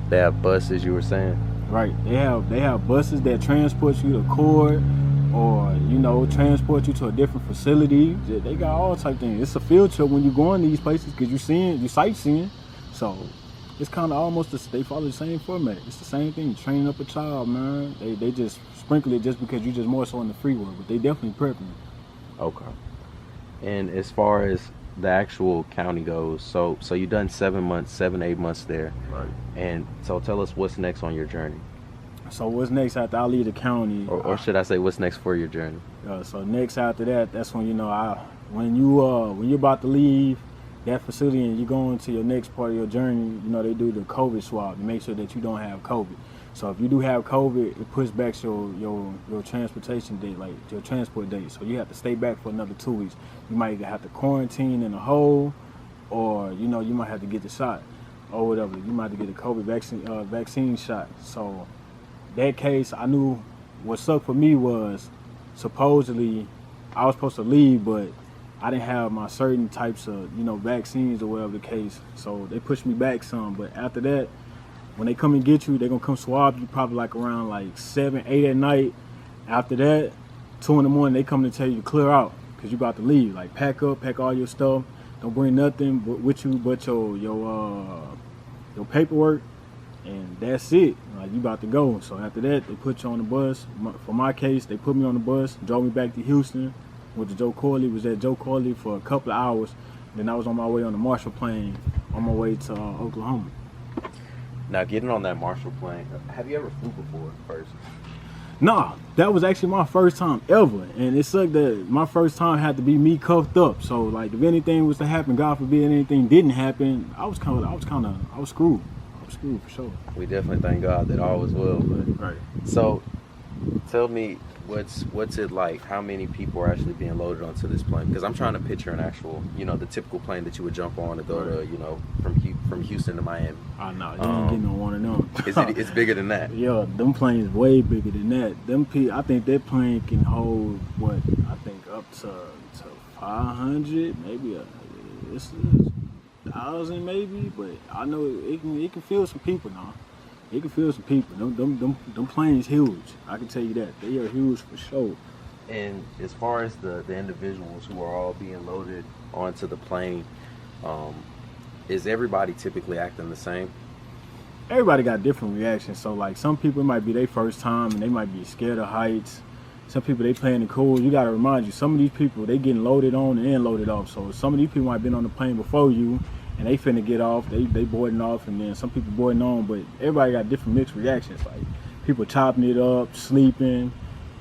They have buses, you were saying? Right. They have buses that transport you to court, or transport you to a different facility. They got all type of things. It's a field trip when you go in these places because you sightseeing. So it's kind of almost they follow the same format. It's the same thing. Training up a child, man. They just sprinkle it just because you just more so in the free world, but they definitely prepping. Okay. And as far as the actual county goes, so you've done 7 months, 8 months there. Right. And so tell us what's next on your journey. So what's next after I leave the county? Or should I say what's next for your journey? So next after that, that's when when you're about to leave that facility and you're going to your next part of your journey, they do the COVID swab to make sure that you don't have COVID. So if you do have COVID, it pushes back your transportation date, like your transport date. So you have to stay back for another 2 weeks. You might either have to quarantine in a hole, or you might have to get the shot or whatever. You might have to get a COVID vaccine shot. So that case, I knew what sucked for me was supposedly I was supposed to leave, but I didn't have my certain types of vaccines or whatever the case. So they pushed me back some. But after that, when they come and get you, they're gonna come swab you probably like around like 7, 8 at night. After that, 2 in the morning, they come to tell you to clear out because you about to leave. Like pack all your stuff. Don't bring nothing with you but your paperwork, and that's it. Like you about to go. So after that, they put you on the bus. For my case, they put me on the bus, drove me back to Houston. Went to Joe Corley. Was at Joe Corley for a couple of hours. Then I was on my way on the Marshall plane on my way to Oklahoma. Now, getting on that Marshall plane, have you ever flew before first? Nah, that was actually my first time ever, and it sucked that my first time had to be me cuffed up. So like, if anything was to happen, God forbid anything didn't happen, I was screwed. I was screwed for sure. We definitely thank God that all was well. But, right. So, tell me, what's it like? How many people are actually being loaded onto this plane? Because I'm trying to picture an actual, the typical plane that you would jump on to go to, from Houston to Miami. Oh no, you ain't getting on one of them. It's bigger than that. Yeah, them planes way bigger than that. I think that plane can hold up to 500, maybe it's 1,000 maybe, but I know it can fill some people now. It can fill some people. Them planes huge. I can tell you that. They are huge for sure. And as far as the individuals who are all being loaded onto the plane, is everybody typically acting the same? Everybody got different reactions. So like some people, it might be their first time and they might be scared of heights. Some people, they playing it cool. You gotta remind you, some of these people, they getting loaded on and loaded off. So some of these people might have been on the plane before you and they finna get off, they boarding off, and then some people boarding on, but everybody got different mixed reactions. Like people chopping it up, sleeping,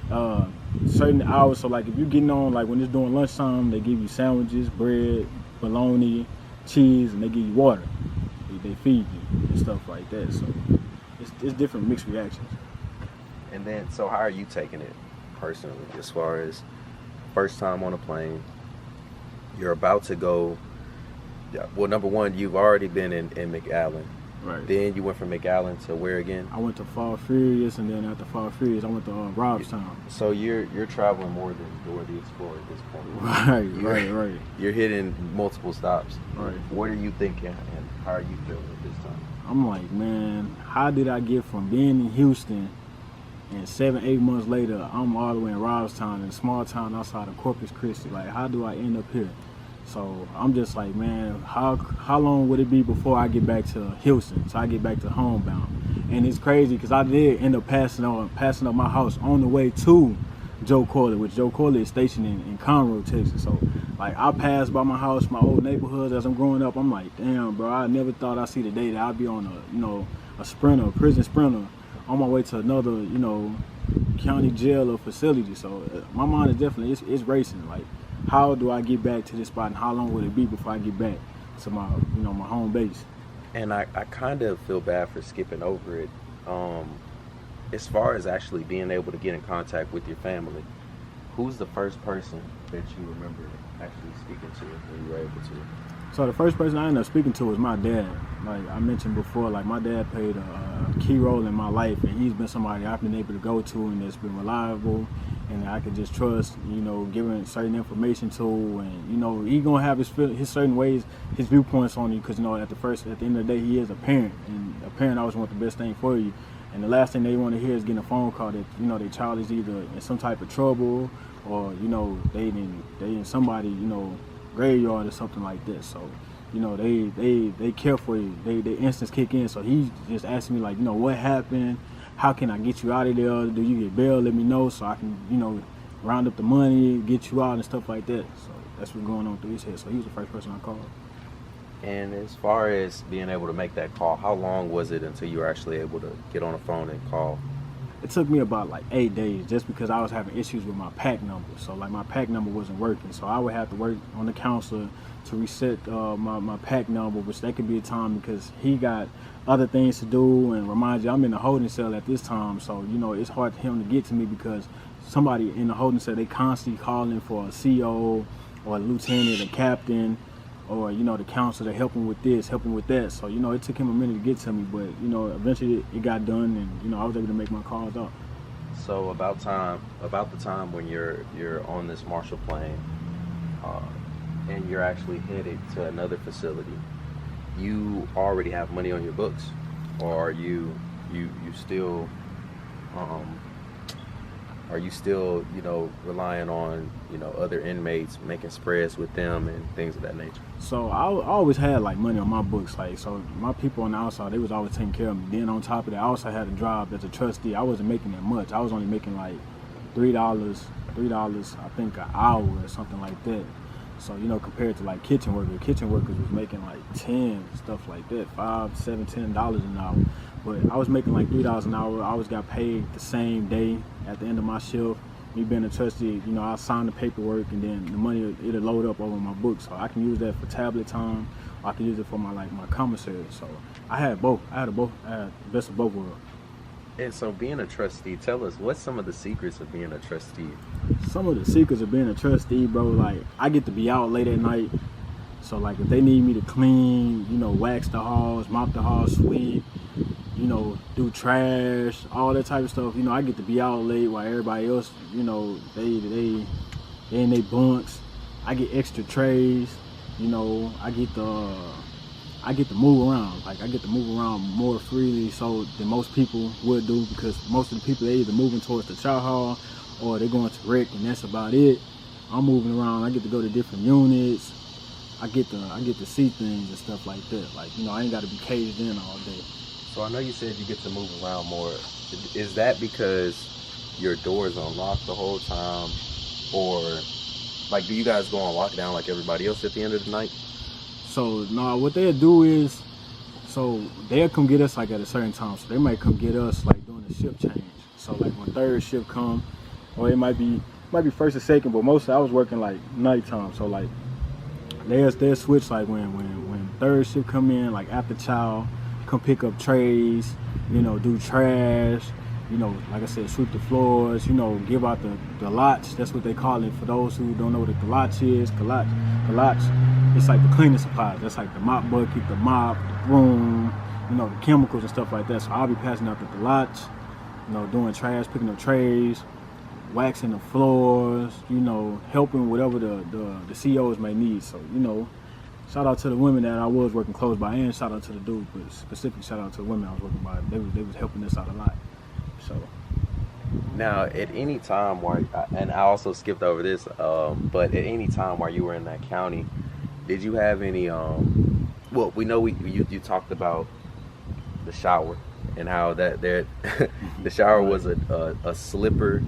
certain hours. So like if you're getting on, like when it's during lunchtime, they give you sandwiches, bread, bologna, cheese, and they give you water. They feed you and stuff like that. So it's different mixed reactions. And then, so how are you taking it personally, as far as first time on a plane, you're about to go? Well, number one, you've already been in McAllen. Right. Then you went from McAllen to where again? I went to Fall Furious, and then after Fall Furious, I went to Robstown. So you're traveling more than Dora the Explorer at this point. Right. You're hitting multiple stops. Right. What are you thinking, and how are you feeling at this time? I'm like, man, how did I get from being in Houston and 7, 8 months later, I'm all the way in Robstown, in a small town outside of Corpus Christi? Like, how do I end up here? So I'm just like, man, how long would it be before I get back to Houston? So I get back to homebound. And it's crazy because I did end up passing up my house on the way to Joe Corley, which Joe Corley is stationed in Conroe, Texas. So like I passed by my house, my old neighborhoods as I'm growing up. I'm like, damn, bro, I never thought I'd see the day that I'd be on a sprinter, a prison sprinter, on my way to another, county jail or facility. So my mind is definitely it's racing. Like, how do I get back to this spot, and how long would it be before I get back to my my home base? And I kind of feel bad for skipping over it. As far as actually being able to get in contact with your family, who's the first person that you remember actually speaking to when you were able to? So the first person I ended up speaking to was my dad. Like I mentioned before, like my dad played a key role in my life, and he's been somebody I've been able to go to and that's been reliable and I could just trust, giving certain information to, and he gonna have his certain ways, his viewpoints on you, because at the end of the day, he is a parent, and a parent always want the best thing for you, and the last thing they want to hear is getting a phone call that their child is either in some type of trouble, or they in somebody graveyard or something like that. So they care for you, they instincts kick in. So he's just asking me like, what happened, how can I get you out of there, do you get bail, let me know so I can round up the money, get you out and stuff like that. So that's what's going on through his head. So he was the first person I called. And as far as being able to make that call, how long was it until you were actually able to get on the phone and call? It took me about like 8 days, just because I was having issues with my PAC number. So like my PAC number wasn't working. So I would have to work on the counselor to reset my PAC number, which that could be a time because he got other things to do. And remind you, I'm in the holding cell at this time. So, it's hard for him to get to me because somebody in the holding cell, they constantly calling for a CO or a lieutenant, a captain, or the counselor helping with this, helping with that. So it took him a minute to get to me, but eventually it got done, and I was able to make my calls out. So about the time when you're on this Marshall plane, and you're actually headed to another facility, you already have money on your books, or are you still relying on other inmates, making spreads with them and things of that nature? So I always had like money on my books, like, so my people on the outside, they was always taking care of me. Then on top of that, I also had a job as a trustee. I wasn't making that much. I was only making like $3 I think an hour or something like that. So compared to like kitchen workers was making like 10, stuff like that, $5, $7, $10 an hour. But I was making like $3 an hour. I always got paid the same day at the end of my shift. Me being a trustee, I signed the paperwork, and then the money it'll load up over my book, so I can use that for tablet time. Or I can use it for my commissary. So I had both. I had the best of both worlds. And so, being a trustee, tell us what's some of the secrets of being a trustee. Some of the secrets of being a trustee, bro. Like, I get to be out late at night. So like if they need me to clean, wax the halls, mop the halls, sweep, do trash, all that type of stuff, I get to be out late while everybody else, they in their bunks. I get extra trays, I get to move around. Like I get to move around more freely so than most people would do, because most of the people, they either moving towards the chow hall or they're going to rec, and that's about it. I'm moving around. I get to go to different units. I get to see things and stuff like that. Like, I ain't got to be caged in all day. So I know you said you get to move around more. Is that because your door's unlocked the whole time, or like do you guys go on lockdown like everybody else at the end of the night? So no, what they'll do is, so they'll come get us like at a certain time. So they might come get us like during the shift change. So like when third shift come, or it might be first or second, but mostly I was working like nighttime. So like they'll switch like when third shift come in, like after chow, come pick up trays, do trash, like I said, sweep the floors, give out the lots. That's what they call it for those who don't know what a galach is. Galach, it's like the cleaning supplies. That's like the mop bucket, the mop, the broom, the chemicals and stuff like that. So I'll be passing out the galach, doing trash, picking up trays, waxing the floors, helping whatever the COs may need. So, shout out to the women that I was working close by, and shout out to the dudes, but specifically shout out to the women I was working by. They was helping us out a lot. So now, at any time and I also skipped over this, but at any time while you were in that county, did you have any? Well, we know you talked about the shower and how that the shower was a slippers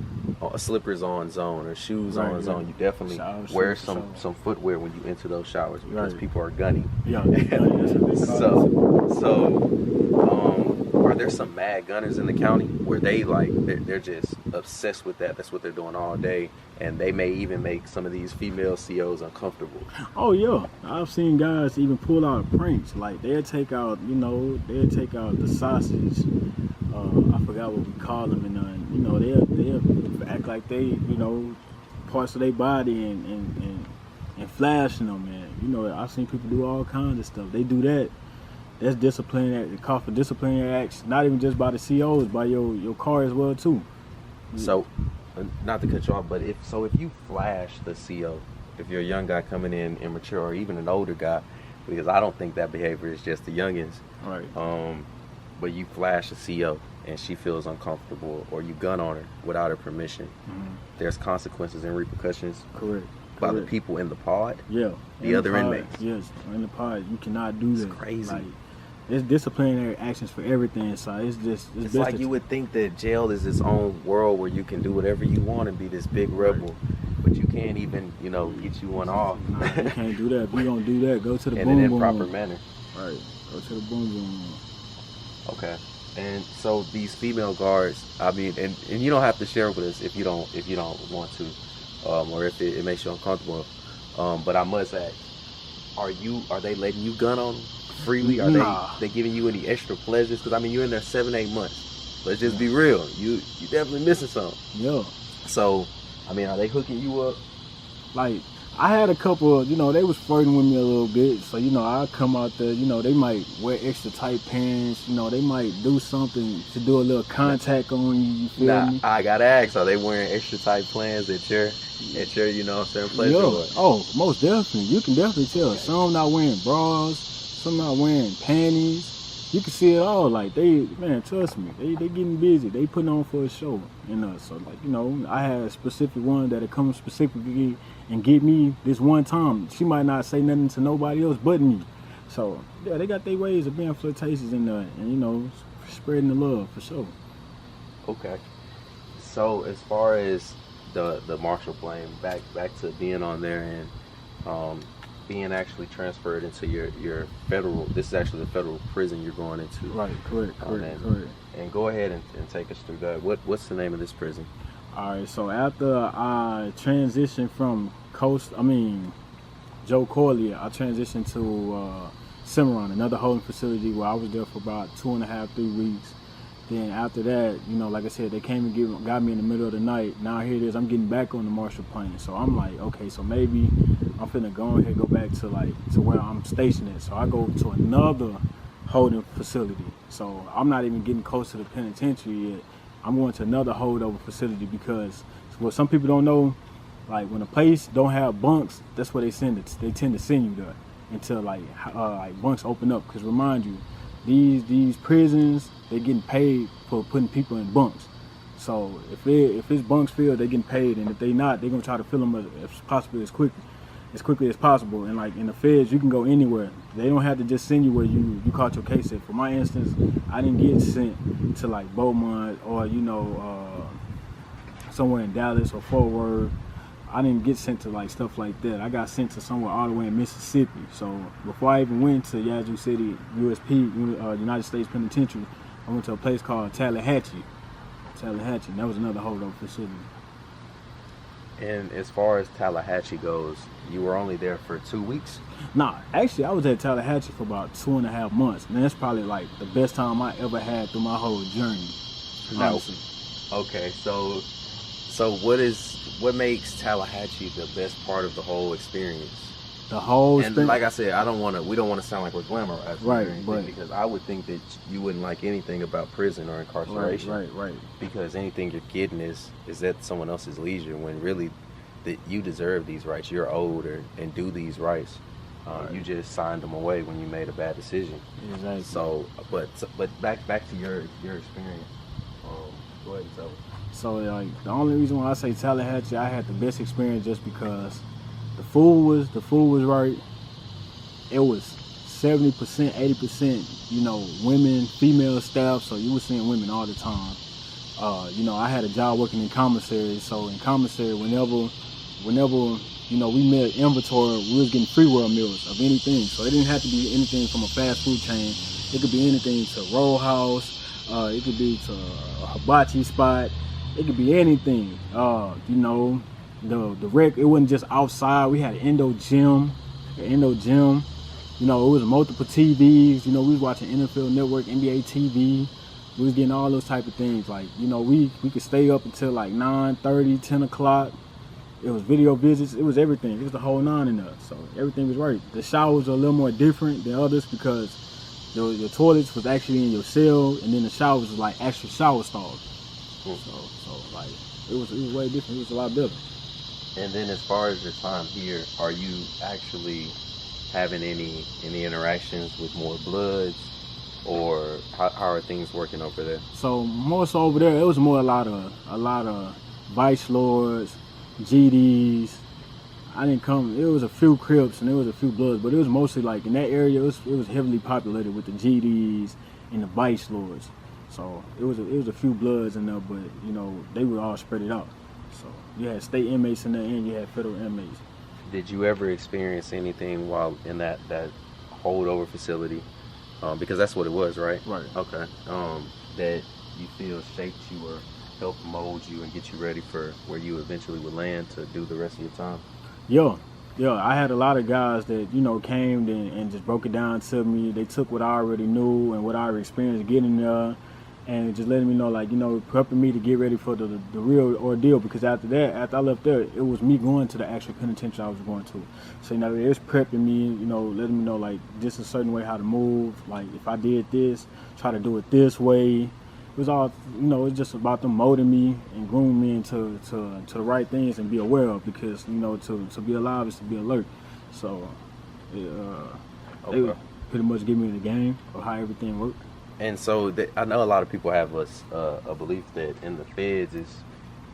on zone or shoes on zone. You definitely wear some footwear when you enter those showers, because people are gunny. Yeah. Are there some mad gunners in the county where they're just obsessed with that? That's what they're doing all day, and they may even make some of these female COs uncomfortable. Oh yeah, I've seen guys even pull out pranks. Like they'll take out the sausage. I forgot what we call them, and they'll act like they parts of their body and flashing them, and I've seen people do all kinds of stuff. They do that. That's disciplinary. It calls for disciplinary acts, not even just by the COs, by your car as well too. So not to cut you off, but if you flash the CO, if you're a young guy coming in immature, or even an older guy, because I don't think that behavior is just the youngins. Right. But you flash a CO and she feels uncomfortable, or you gun on her without her permission, there's consequences and repercussions. Correct. By the people in the pod. Yeah. The other inmates. Yes, in the pod, you cannot do that. It's crazy. Like, it's disciplinary actions for everything, so it's best like you would think that jail is its own world where you can do whatever you want and be this big rebel, but you can't even, get you one off. Nah, you can't do that. If you gonna do that, go to the boom and in boom. proper manner. Right. Go to the boom boom. Okay. And so these female guards, I mean, and you don't have to share with us if you don't want to, or if it makes you uncomfortable. But I must ask, are they letting you gun on them freely? Are they giving you any extra pleasures? Because I mean, you're in there 7-8 months. Let's just be real. You definitely missing something. Yeah. So, I mean, are they hooking you up? Like, I had a couple, they was flirting with me a little bit. So, I come out there, they might wear extra tight pants. They might do something to do a little contact on you. You feel me? I gotta ask, are they wearing extra tight pants at your pleasure? Yeah. Oh, most definitely. You can definitely tell. Some not wearing bras, some not wearing panties. You can see it all. Like, trust me, they getting busy. They putting on for a show. So like, I had a specific one that'll come specifically and get me this one time. She might not say nothing to nobody else but me. So yeah, they got their ways of being flirtatious in there, and spreading the love for sure. Okay. So as far as the marshal plane, back to being on there and being actually transferred into your federal. This is actually the federal prison you're going into. Right. Correct. And go ahead and take us through that. What's the name of this prison? All right. So after I transitioned from Joe Corley, I transitioned to Cimarron, another holding facility where I was there for about 2.5, 3 weeks. Then after that, like I said, they came and got me in the middle of the night. Now here it is, I'm getting back on the marshal plane. So I'm like, okay, so maybe I'm finna go back to where I'm stationed at. So I go to another holding facility. So I'm not even getting close to the penitentiary yet. I'm going to another holdover facility because what some people don't know, like when a place don't have bunks, that's where they send it. They tend to send you there until like bunks open up. Because remind you, these prisons, they're getting paid for putting people in bunks. So if it's bunks filled, they're getting paid, and if they not, they're gonna try to fill them as possibly as quickly as possible. And like in the feds, you can go anywhere. They don't have to just send you where you caught your case at. For my instance, I didn't get sent to like Beaumont or somewhere in Dallas or Fort Worth. I didn't get sent to like stuff like that. I got sent to somewhere all the way in Mississippi. So before I even went to Yazoo City, USP, United States Penitentiary, I went to a place called Tallahatchie. And that was another holdover facility. And as far as Tallahatchie goes, you were only there for 2 weeks? Nah, actually, I was at Tallahatchie for about 2.5 months. And that's probably like the best time I ever had through my whole journey. Honestly. Okay, so what makes Tallahatchie the best part of the whole experience? The whole and like I said, we don't want to sound like we're glamorizing right, or anything, but because I would think that you wouldn't like anything about prison or incarceration. Right. Because anything you're getting is at someone else's leisure, when really that you deserve these rights. You're owed and do these rights. Right. You just signed them away when you made a bad decision. Exactly. So, but back to your experience. Go ahead and tell me. So like the only reason why I say Tallahatchie, I had the best experience just because the food was right. It was 70%, 80%, women, female staff. So you were seeing women all the time. I had a job working in Commissary. So in Commissary, whenever we made inventory, we was getting free world meals of anything. So it didn't have to be anything from a fast food chain. It could be anything to Roll House. It could be to a hibachi spot. It could be anything. The rec, it wasn't just outside. We had an indoor gym. It was multiple TVs. We was watching NFL Network, NBA TV. We was getting all those type of things. Like, we could stay up until like 9:30, 10 o'clock. It was video visits. It was everything. It was the whole nine in there. So everything was right. The showers are a little more different than others because your toilets was actually in your cell, and then the showers was like actual shower stalls. So like it was way different. It was a lot better. And then as far as your time here, are you actually having any interactions with more bloods, or how are things working over there? So more so over there, it was more a lot of vice lords, GDs. I didn't come. It was a few Crips and there was a few Bloods, but it was mostly like in that area. It was heavily populated with the GDs and the vice lords. So it was a few Bloods in there, but you know they were all spread it out. So you had state inmates in there and you had federal inmates. Did you ever experience anything while in that holdover facility? Because that's what it was, right? Right. Okay. That you feel shaped you or helped mold you and get you ready for where you eventually would land to do the rest of your time? Yeah, I had a lot of guys that, you know, came and just broke it down to me. They took what I already knew and what I already experienced getting there and just letting me know, like, you know, prepping me to get ready for the real ordeal, because after I left there, it was me going to the actual penitentiary I was going to. So, you know, it was prepping me, you know, letting me know, like, this is a certain way how to move. Like, if I did this, try to do it this way. It was all, you know, it's just about them molding me and grooming me into the right things and be aware of, because, you know, to be alive is to be alert. So they would pretty much give me the game of how everything worked. And so I know a lot of people have a belief that in the feds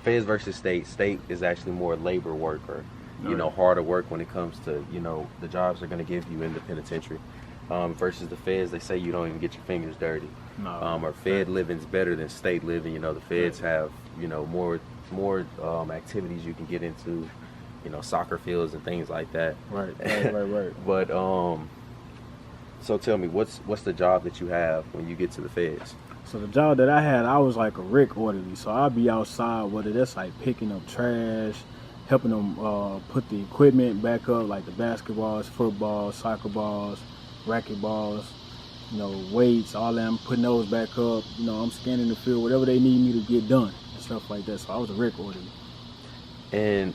versus state is actually more labor work, or you know, harder work when it comes to, you know, the jobs they're going to give you in the penitentiary. Versus the feds, they say you don't even get your fingers dirty. No. Or fed living's better than state living. You know, the feds have, you know, more activities you can get into, you know, soccer fields and things like that. Right. But so tell me, what's the job that you have when you get to the feds? So the job that I had, I was like a rec orderly. So I'd be outside, whether that's like picking up trash, helping them put the equipment back up, like the basketballs, footballs, soccer balls, racquetballs, you know, weights, all that. I'm putting those back up. You know, I'm scanning the field, whatever they need me to get done and stuff like that. So I was a rec orderly. And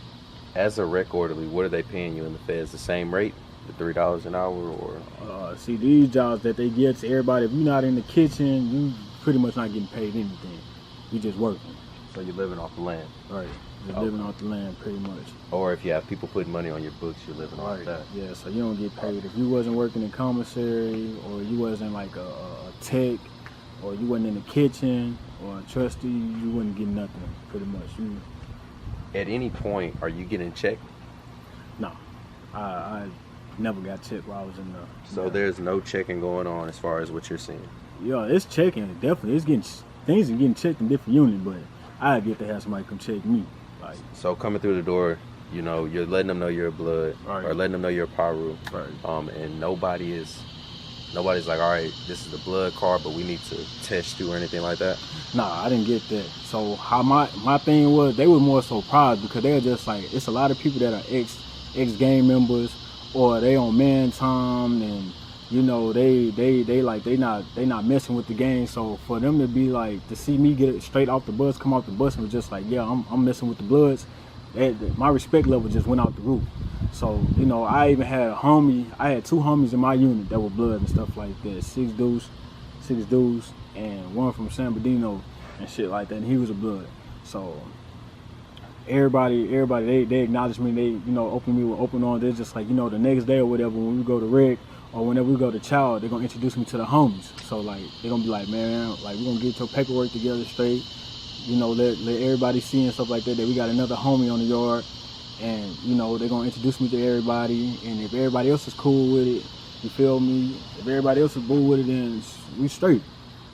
as a rec orderly, what are they paying you in the feds? The same rate, the $3 an hour, or? See, these jobs that they get to everybody, if you're not in the kitchen, you pretty much not getting paid anything. You just working. So you're living off the land. Right. Just living off the land, pretty much. Or if you have people putting money on your books, you're living off that. Yeah, so you don't get paid. If you wasn't working in commissary, or you wasn't like a tech, or you wasn't in the kitchen, or a trustee, you wouldn't get nothing, pretty much. At any point, are you getting checked? No. I never got checked while I was in the... So there's no checking going on as far as what you're seeing? Yeah, it's checking, definitely. Things are getting checked in different units, but I get to have somebody come check me. Like, so coming through the door, you know, you're letting them know you're a blood, or letting them know you're a BaggRu, and nobody's like, all right, this is the blood card, but we need to test you or anything like that. Nah, I didn't get that. So how my thing was, they were more so proud, because they were just like, it's a lot of people that are ex gang members, or they on man time, and you know, they not messing with the gang. So for them to be like, to see me get it straight off the bus, come off the bus and was just like, yeah, I'm messing with the Bloods, my respect level just went out the roof. So, you know, I even had I had two homies in my unit that were Bloods and stuff like that. Six dudes, and one from San Bernardino and shit like that, and he was a Blood. So everybody, they acknowledged me. They, you know, opened me with open arms. They're just like, you know, the next day or whatever, when we go to rec, or whenever we go to child, they're gonna introduce me to the homies. So like, they're gonna be like, man, like, we're gonna get your paperwork together straight, you know, let everybody see and stuff like that we got another homie on the yard, and you know, they're gonna introduce me to everybody, and if everybody else is cool with it, you feel me, if everybody else is cool with it, then we straight.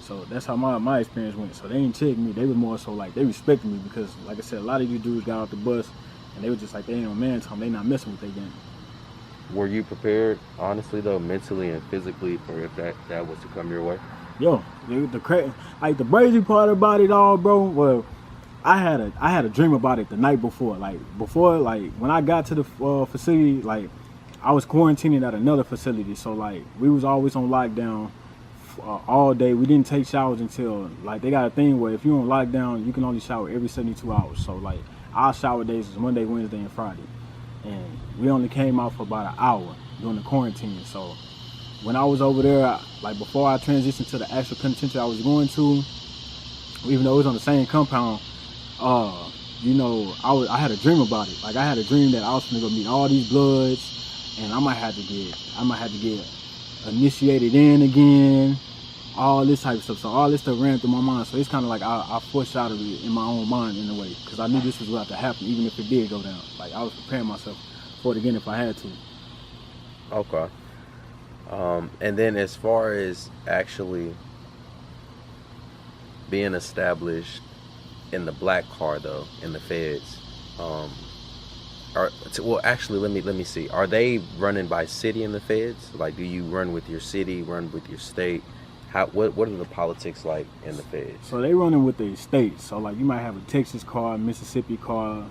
So that's how my experience went. So they ain't checked me, they was more so like, they respected me, because like I said, a lot of these dudes got off the bus and they were just like, they ain't on man time, they not messing with their gang. Were you prepared, honestly though, mentally and physically, for if that was to come your way? Yo, the crazy part about it all, bro. Well, I had a dream about it the night before. Like when I got to the facility, like I was quarantining at another facility, so like we was always on lockdown all day. We didn't take showers until, like, they got a thing where if you're on lockdown, you can only shower every 72 hours. So like our shower days is Monday, Wednesday, and Friday. And we only came out for about an hour during the quarantine. So when I was over there, like before I transitioned to the actual penitentiary I was going to, even though it was on the same compound, you know, I had a dream about it. Like I had a dream that I was gonna go meet all these Bloods, and I might have to get initiated in again, all this type of stuff. So all this stuff ran through my mind. So it's kind of like I foreshadowed it in my own mind in a way, because I knew this was about to happen, even if it did go down. Like I was preparing myself for it again if I had to. Okay. And then as far as actually being established in the black car though, in the feds, actually let me see. Are they running by city in the feds? Like, do you run with your city, run with your state? What are the politics like in the feds? So they running with the states. So like you might have a Texas car, Mississippi car,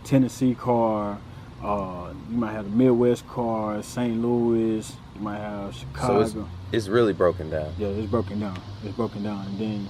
Tennessee car, you might have a Midwest car, St. Louis, you might have Chicago. So it's really broken down. Yeah, it's broken down. It's broken down. And then